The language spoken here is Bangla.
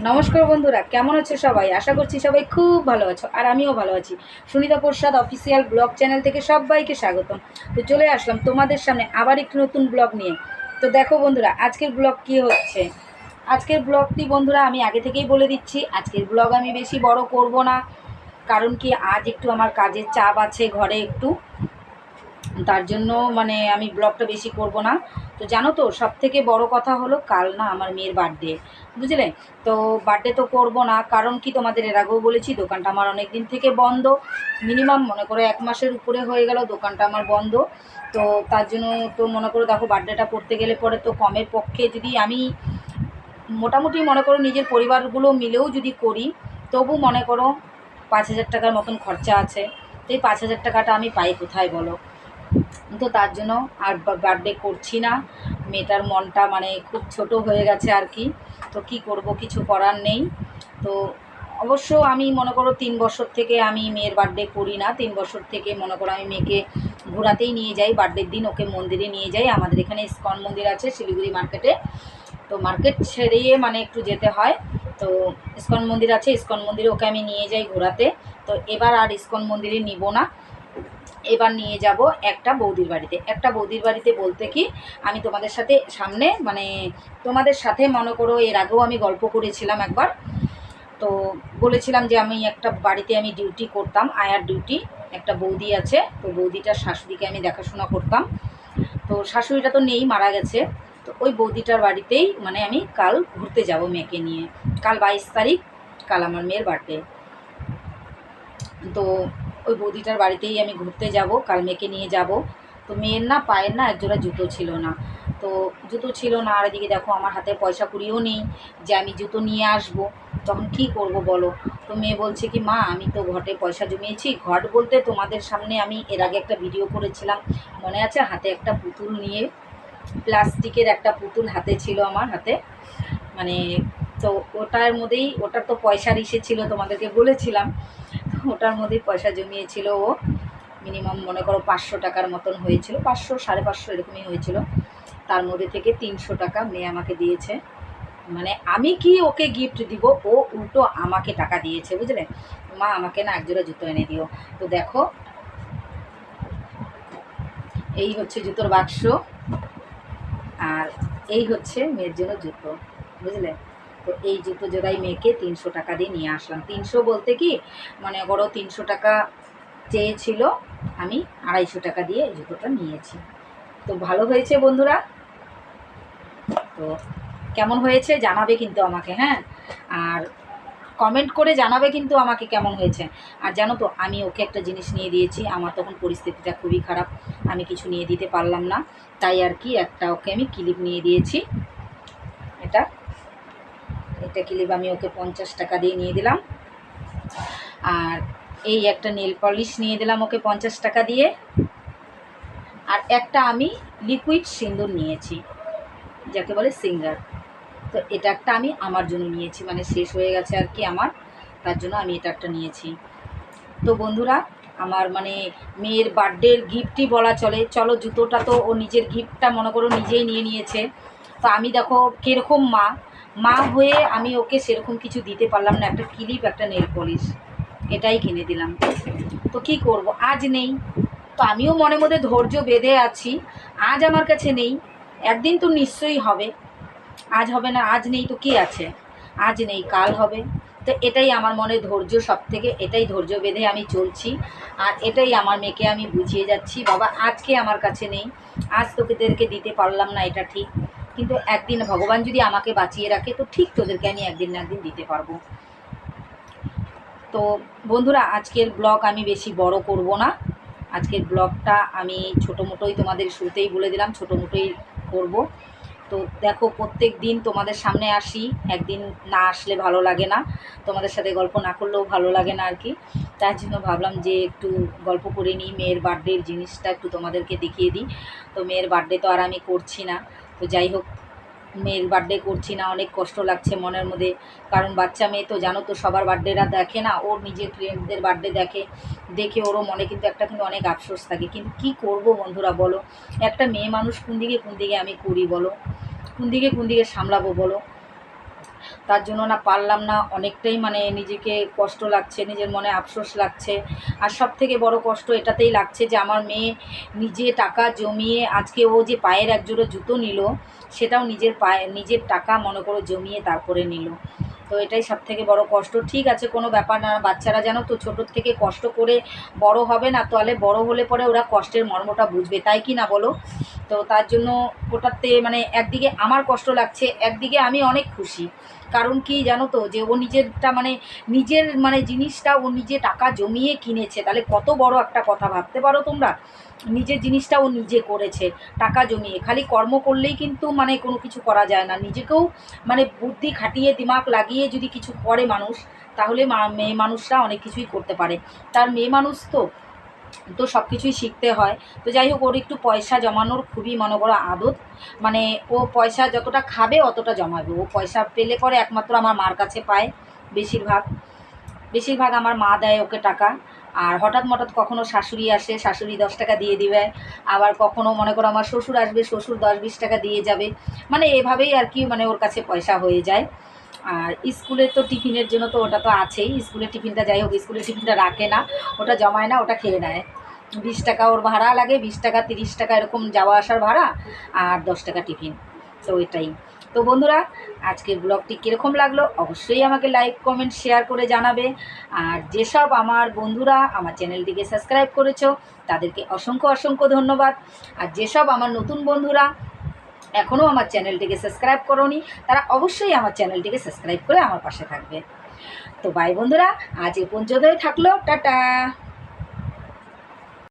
নমস্কার বন্ধুরা, কেমন আছো সবাই? আশা করছি সবাই খুব ভালো আছো, আর আমিও ভালো আছি। সুনিতা প্রসাদ অফিসিয়াল ব্লগ চ্যানেল থেকে সবাইকে স্বাগতম। তো চলে আসলাম তোমাদের সামনে আবার একটি নতুন ব্লগ নিয়ে। তো দেখো বন্ধুরা, আজকের ব্লগ কী হচ্ছে। আজকের ব্লগটি বন্ধুরা আমি আগে থেকেই বলে দিচ্ছি, আজকের ব্লগ আমি বেশি বড় করব না। কারণ কি, আজ একটু আমার কাজের চাপ আছে ঘরে একটু, তার জন্য আমি ব্লগটা বেশি করব না। তো জানো তো, সবথেকে বড় কথা হলো কাল না আমার মেয়ের বার্থডে, বুঝলে? তো বার্থডে তো করব না, কারণ কি তোমাদের এর আগেও বলেছি দোকানটা আমার অনেক দিন থেকে বন্ধ। মিনিমাম মনে করো 1 মাসের উপরে হয়ে গেল দোকানটা আমার বন্ধ। তো তার জন্য তো মনে করো দেখো, বার্থডেটা করতে গেলে পরে তো কমের পক্ষে যদি আমি মোটামুটি মনে করো নিজের পরিবারগুলো মিলেও যদি করি, তবু মনে করো 5,000 টাকার মতন খরচা আছে। তো এই 5,000 টাকাটা আমি পাই কোথায় বলো? তো তার জন্য আর বার্থডে করছি না। মেয়েটার মনটা খুব ছোট হয়ে গেছে আর কি। তো কি করব, কিছু করার নেই। তো অবশ্য আমি মনে করো 3 বছর থেকে আমি মেয়ের বার্থডে করি না। 3 বছর থেকে মনে করো আমি মেয়েকে ঘোরাতেই নিয়ে যাই, বার্থডের দিন ওকে মন্দিরে নিয়ে যাই। আমাদের এখানে ইস্কন মন্দির আছে শিলিগুড়ি মার্কেটে। তো মার্কেট ছেড়িয়ে একটু যেতে হয়। তো ইস্কন মন্দির আছে, ইস্কন মন্দিরে ওকে আমি নিয়ে যাই ঘোরাতে। তো এবার আর ইস্কন মন্দিরে নিব না, এবার নিয়ে যাব একটা বৌদির বাড়িতে। একটা বৌদির বাড়িতে বলতে কি, আমি তোমাদের সাথে সামনে তোমাদের সাথে মনে করো এর আগেও আমি গল্প করেছিলাম একবার। তো বলেছিলাম যে আমি একটা বাড়িতে আমি ডিউটি করতাম, আয়ার ডিউটি। একটা বৌদি আছে, তো বৌদিটার শাশুড়িকে আমি দেখাশোনা করতাম। তো শাশুড়িটা তো নেই, মারা গেছে। তো ওই বৌদিটার বাড়িতেই আমি কাল ঘুরতে যাব মেয়েকে নিয়ে। কাল 22 তারিখ, কাল আমার মেয়ের বার্থডে। তো ওই বৌদিটার বাড়িতেই আমি ঘুরতে যাব, কাল মেয়েকে নিয়ে যাব। তো মেয়ের না পায়ের না একজোড়া জুতো ছিল না। তো জুতো ছিল না, আর এদিকে দেখো আমার হাতে পয়সা কুড়িও নেই যে আমি জুতো নিয়ে আসবো। তখন কি করব বলো? তো মেয়ে বলছে কি, মা আমি তো ঘটে পয়সা জমিয়েছি। ঘট বলতে তোমাদের সামনে আমি এর আগে একটা ভিডিও করেছিলাম, মনে আছে? হাতে একটা পুতুল নিয়ে, প্লাস্টিকের একটা পুতুল হাতে ছিল আমার হাতে। মানে তো ওটার মধ্যেই, ওটার তো পয়সার ইসে ছিল, তোমাদেরকে বলেছিলাম। ওটার মধ্যেই পয়সা জমিয়েছিল ও। মিনিমাম মনে করো 500 টাকার মতন হয়েছিল, 500 550 এরকমই হয়েছিল। তার মধ্যে থেকে 300 টাকা মেয়ে আমাকে দিয়েছে। আমি কি ওকে গিফট দিব, ও উল্টো আমাকে টাকা দিয়েছে, বুঝলে? মা আমাকে না একজোড়া জুতো এনে দিও। তো দেখো, এই হচ্ছে জুতোর বাক্স, আর এই হচ্ছে মেয়ের জন্য জুতো, বুঝলে? তো এই জুতো জোড়াই মেয়েকে 300 টাকা দিয়ে নিয়ে আসলাম। 300 বলতে কি, বড় 300 টাকা চেয়েছিল, আমি 250 টাকা দিয়ে এই জুতোটা নিয়েছি। তো ভালো হয়েছে বন্ধুরা। তো কেমন হয়েছে জানাবে কিন্তু আমাকে, হ্যাঁ? আর কমেন্ট করে জানাবে কিন্তু আমাকে কেমন হয়েছে। আর জানো তো, আমি ওকে একটা জিনিস নিয়ে দিয়েছি, আমার তখন পরিস্থিতিটা খুবই খারাপ, আমি কিছু নিয়ে দিতে পারলাম না। তাই আর কি, একটা ওকে আমি ক্লিপ নিয়ে দিয়েছি। এটা এটা ক্লিপ আমি ওকে 50 টাকা দিয়ে নিয়ে দিলাম। আর এই একটা নেল পলিশ নিয়ে দিলাম ওকে 50 টাকা দিয়ে। আর একটা আমি লিকুইড সিঁদুর নিয়েছি, যাকে বলে সিঙ্গার। তো এটা একটা আমি আমার জন্য নিয়েছি, শেষ হয়ে গেছে আর কি আমার, তার জন্য আমি এটা একটা নিয়েছি। তো বন্ধুরা, আমার মেয়ের বার্থডের গিফটই বলা চলে। চলো, জুতোটা তো ও নিজের গিফটটা মনে করো নিজেই নিয়ে নিয়েছে। তো আমি দেখো কীরকম মা হয়ে আমি ওকে সেরকম কিছু দিতে পারলাম না। একটা ক্লিপ, একটা নেল পলিশ, এটাই কিনে দিলাম। তো কি করব, আজ নেই। তো আমিও মনে মধ্যে ধৈর্য বেঁধে আছি, আজ আমার কাছে নেই, একদিন তো নিশ্চয়ই হবে। আজ হবে না, আজ নেই তো কি আছে? আজ নেই, কাল হবে। তো এটাই আমার মনে ধৈর্য, সব থেকে এটাই ধৈর্য বেঁধে আমি চলছি। আর এটাই আমার মেয়েকে আমি বুঝিয়ে যাচ্ছি, বাবা আজকে আমার কাছে নেই, আজ তোদেরকে দিতে পারলাম না, এটা ঠিক। কিন্তু একদিন ভগবান যদি আমাকে বাঁচিয়ে রাখে, তো ঠিক তোদেরকে আমি একদিন না একদিন দিতে পারবো। তো বন্ধুরা, আজকের ব্লগ আমি বেশি বড় করব না। আজকের ব্লগটা আমি ছোটো মোটোই তোমাদের শুরুতেই বলে দিলাম, ছোটো মোটোই করব। তো দেখো, প্রত্যেক দিন তোমাদের সামনে আসি, একদিন না আসলে ভালো লাগে না, তোমাদের সাথে গল্প না করলেও ভালো লাগে না আর কি। তার জন্য ভাবলাম যে একটু গল্প করে নিই, মেয়ের বার্থডের জিনিসটা একটু তোমাদেরকে দেখিয়ে দিই। তো মেয়ের বার্থডে তো আর আমি করছি না। তো যাই হোক, মেয়ের বার্থডে করছি না, অনেক কষ্ট লাগছে মনের মধ্যে। কারণ বাচ্চা মেয়ে তো জানো তো, সবার বার্থডেরা দেখে না, ওর নিজের ফ্রেন্ডসদের বার্থডে দেখে ওরও মনে কিন্তু অনেক আফসোস থাকে। কিন্তু কি করব বন্ধুরা বলো, একটা মেয়ে মানুষ কোন দিকে আমি করি বলো, কোন দিকে সামলাবো বলো? তার জন্য না পারলাম না, অনেকটাই মানে নিজেকে কষ্ট লাগছে, নিজের মনে আফসোস লাগছে। আর সব থেকে বড় কষ্ট এটাতেই লাগছে যে আমার মেয়ে নিজে টাকা জমিয়ে আজকে ও যে পায়ের একজোড়ো জুতো নিল, সেটাও নিজের টাকা মনে করো জমিয়ে তারপরে নিল। তো এটাই সব থেকে বড় কষ্ট। ঠিক আছে, কোনো ব্যাপার না, বাচ্চারা জানো তো ছোটোর থেকে কষ্ট করে বড় হবে না, তাহলে বড় হলে পরে ওরা কষ্টের মর্মটা বুঝবে, তাই কি না বলো? তো তার জন্য ওটাতে মানে একদিকে আমার কষ্ট লাগছে, একদিকে আমি অনেক খুশি। কারণ কি জানো তো, যে ও নিজেরটা মানে নিজের মানে জিনিসটা ও নিজে টাকা জমিয়ে কিনেছে, তাহলে কত বড় একটা কথা ভাবতে পারো তোমরা। নিজের জিনিসটা ও নিজে করেছে টাকা জমিয়ে। খালি কর্ম করলেই কিন্তু মানে কোনো কিছু করা যায় না, নিজেকেও মানে বুদ্ধি খাটিয়ে দিমাগ লাগিয়ে যদি কিছু করে মানুষ, তাহলে মেয়ে মানুষরা অনেক কিছুই করতে পারে। তার মেয়ে মানুষ তো তো সব কিছুই শিখতে হয়। তো যাই হোক, ওর একটু পয়সা জমানোর খুবই মনে করো আদত। মানে ও পয়সা যতটা খাবে অতটা জমাবে, ও পয়সা পেলে পরে একমাত্র আমার মার কাছে পায়। বেশিরভাগ বেশিরভাগ আমার মা দেয় ওকে টাকা। আর হঠাৎ মঠাৎ কখনও শাশুড়ি আসে, শাশুড়ি 10 টাকা দিয়ে দিবে। আবার কখনও মনে করো আমার শ্বশুর আসবে, শ্বশুর 10-20 টাকা দিয়ে যাবে। মানে এভাবেই আর কি, মানে ওর কাছে পয়সা হয়ে যায়। আর স্কুলে তো টিফিনের জন্য তো ওটা তো আছেই, স্কুলের টিফিনটা যাই হোক, স্কুলের টিফিনটা রাখে না, ওটা জমায় না, ওটা খেয়ে নেয়। 20 টাকা ওর ভাড়া লাগে, 20 টাকা 30 টাকা এরকম যাওয়া আসার ভাড়া, আর 10 টাকা টিফিন। তো এটাই। তো বন্ধুরা, আজকের ব্লগটি কীরকম লাগলো অবশ্যই আমাকে লাইক কমেন্ট শেয়ার করে জানাবে। আর যেসব আমার বন্ধুরা আমার চ্যানেলটিকে সাবস্ক্রাইব করেছো তাদেরকে অসংখ্য অসংখ্য ধন্যবাদ। আর যেসব আমার নতুন বন্ধুরা এখনও আমার চ্যানেলটিকে সাবস্ক্রাইব করোনি, তারা অবশ্যই আমার চ্যানেলটিকে সাবস্ক্রাইব করে আমার পাশে থাকবে। তো বাই বন্ধুরা, আজ এ পর্যন্তই থাকলো, টাটা।